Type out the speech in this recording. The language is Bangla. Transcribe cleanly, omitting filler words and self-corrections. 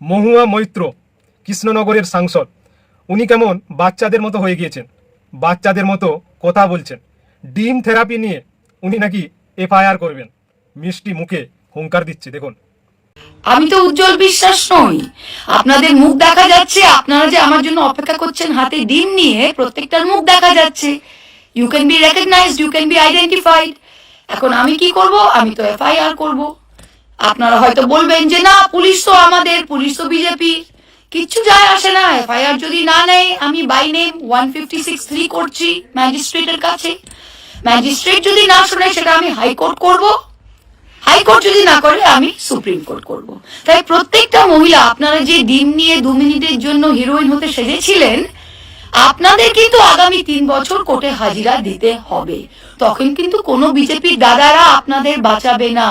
মহুয়া মৈত্র কৃষ্ণনগরের সাংসদ, উনি কেমন বাচ্চাদের মতো হয়ে গিয়েছেন, বাচ্চাদের মতো কথা বলছেন। ডিম থেরাপি নিয়ে উনি নাকি এফআইআর করবেন, মিষ্টি মুখে হুঙ্কার দিচ্ছে। দেখুন, আমি তো উজ্জ্বল বিশ্বাস নই। আপনাদের মুখ দেখা যাচ্ছে, আপনারা যে আমার জন্য অপেক্ষা করছেন হাতে ডিম নিয়ে, প্রত্যেকটার মুখ দেখা যাচ্ছে। You can be recognised, you can be identified. এখন আমি কি করব? আমি তো এফআইআর করব। আপনারা হয়তো বলবেন যে না, পুলিশ তো আমাদের, পুলিশ তো বিজেপি, কিচ্ছু যায় আসে না। এফআইআর যদি না নেয়, আমি বাই নেম 156(3) করছি ম্যাজিস্ট্রেটের কাছে। ম্যাজিস্ট্রেট যদি না শুনে, সেটা আমি হাইকোর্ট করব। হাইকোর্ট যদি না করে, আমি সুপ্রিম কোর্ট করব। তাই প্রত্যেকটা মহিলা, আপনারা যে ডিম নিয়ে 2 মিনিটের জন্য হিরোইন হতে সেজেছিলেন, আপনাদের কিন্তু আগামী 3 বছর কোর্টে হাজিরা দিতে হবে। তখন কিন্তু কোনো বিজেপির দাদারা আপনাদের বাঁচাবে না।